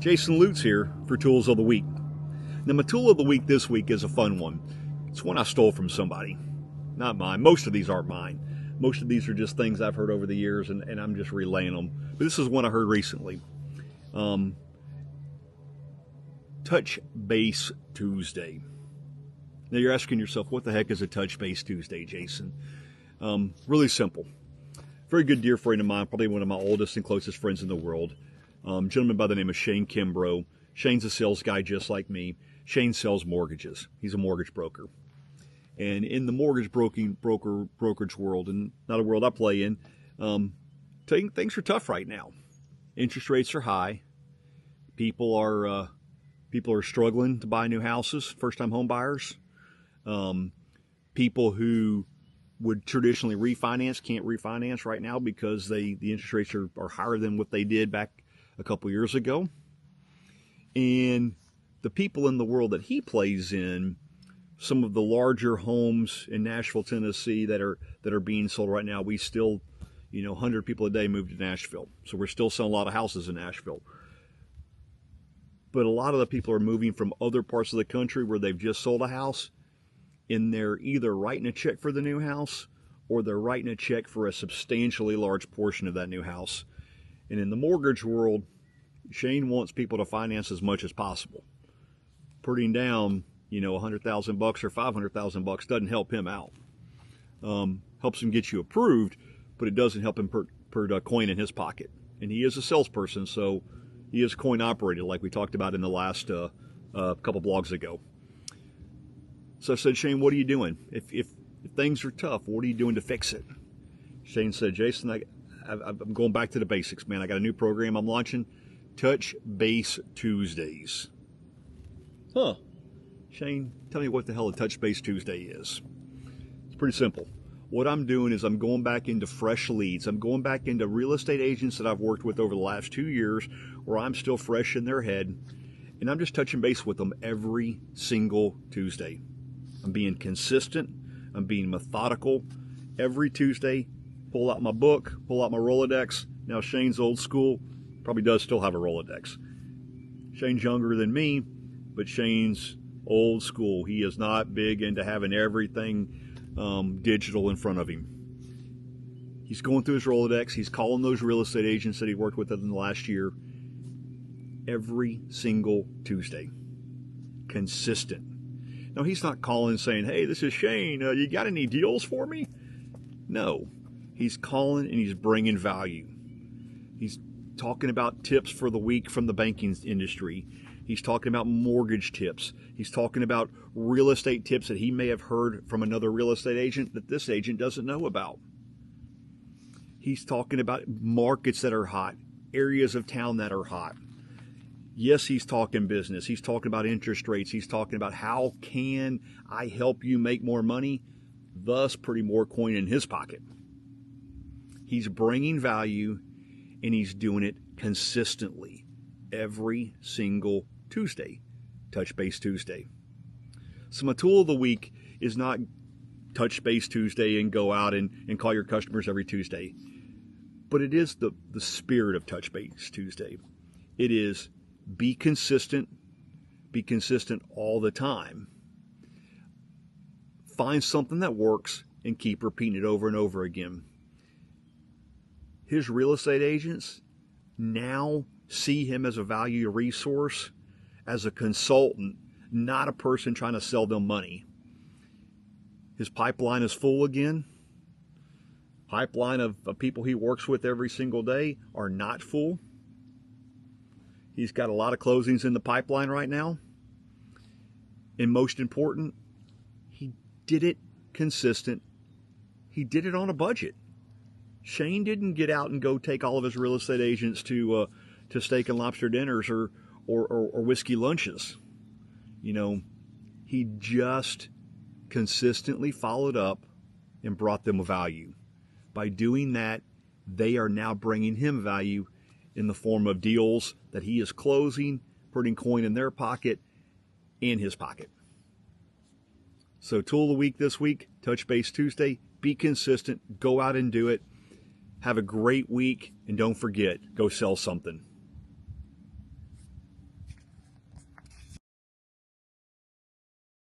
Jason Lutz here for Tools of the Week. Now, my tool of the week this week is a fun one. It's one I stole from somebody. Not mine. Most of these aren't mine. Most of these are just things I've heard over the years, and I'm just relaying them. But this is one I heard recently. Touch Base Tuesday. Now, you're asking yourself, what the heck is a Touch Base Tuesday, Jason? Really simple. Very good dear friend of mine, probably one of my oldest and closest friends in the world. Gentleman by the name of Shane Kimbrough. Shane's a sales guy just like me. Shane sells mortgages. He's a mortgage broker. And in the mortgage brokerage world, and not a world I play in, things are tough right now. Interest rates are high. People are struggling to buy new houses, first-time home buyers. People who would traditionally refinance can't refinance right now because the interest rates are higher than what they did back a couple years ago. And the people in the world that he plays in, some of the larger homes in Nashville, Tennessee that are being sold right now, we still, 100 people a day move to Nashville. So we're still selling a lot of houses in Nashville. But a lot of the people are moving from other parts of the country where they've just sold a house, and they're either writing a check for the new house or they're writing a check for a substantially large portion of that new house. And in the mortgage world, Shane wants people to finance as much as possible. Putting down, $100,000 or $500,000 doesn't help him out. Helps him get you approved, but it doesn't help him put a coin in his pocket. And he is a salesperson, so he is coin operated, like we talked about in the last couple blogs ago. So I said, Shane, what are you doing? If things are tough, what are you doing to fix it? Shane said, Jason, I'm going back to the basics, man. I got a new program I'm launching, Touch Base Tuesdays. Huh. Shane, tell me what the hell a Touch Base Tuesday is. It's pretty simple. What I'm doing is I'm going back into fresh leads. I'm going back into real estate agents that I've worked with over the last 2 years where I'm still fresh in their head, and I'm just touching base with them every single Tuesday. I'm being consistent. I'm being methodical. Every Tuesday, pull out my book, pull out my Rolodex. Now, Shane's old school, probably does still have a Rolodex. Shane's younger than me, but Shane's old school. He is not big into having everything digital in front of him. He's going through his Rolodex. He's calling those real estate agents that he worked with in the last year every single Tuesday. Consistent. Now, he's not calling saying, hey, this is Shane. You got any deals for me? No. He's calling and he's bringing value. He's talking about tips for the week from the banking industry. He's talking about mortgage tips. He's talking about real estate tips that he may have heard from another real estate agent that this agent doesn't know about. He's talking about markets that are hot, areas of town that are hot. Yes, he's talking business. He's talking about interest rates. He's talking about how can I help you make more money, thus putting more coin in his pocket. He's bringing value, and he's doing it consistently every single Tuesday, Touch Base Tuesday. So my tool of the week is not Touch Base Tuesday and go out and call your customers every Tuesday, but it is the spirit of Touch Base Tuesday. It is be consistent all the time. Find something that works and keep repeating it over and over again. His real estate agents now see him as a value resource, as a consultant, not a person trying to sell them money. His pipeline is full again. Pipeline of people he works with every single day are not full. He's got a lot of closings in the pipeline right now. And most important, he did it consistent. He did it on a budget. Shane didn't get out and go take all of his real estate agents to steak and lobster dinners or whiskey lunches. He just consistently followed up and brought them value. By doing that, they are now bringing him value in the form of deals that he is closing, putting coin in their pocket and his pocket. So tool of the week this week, Touch Base Tuesday. Be consistent. Go out and do it. Have a great week. And don't forget, go sell something.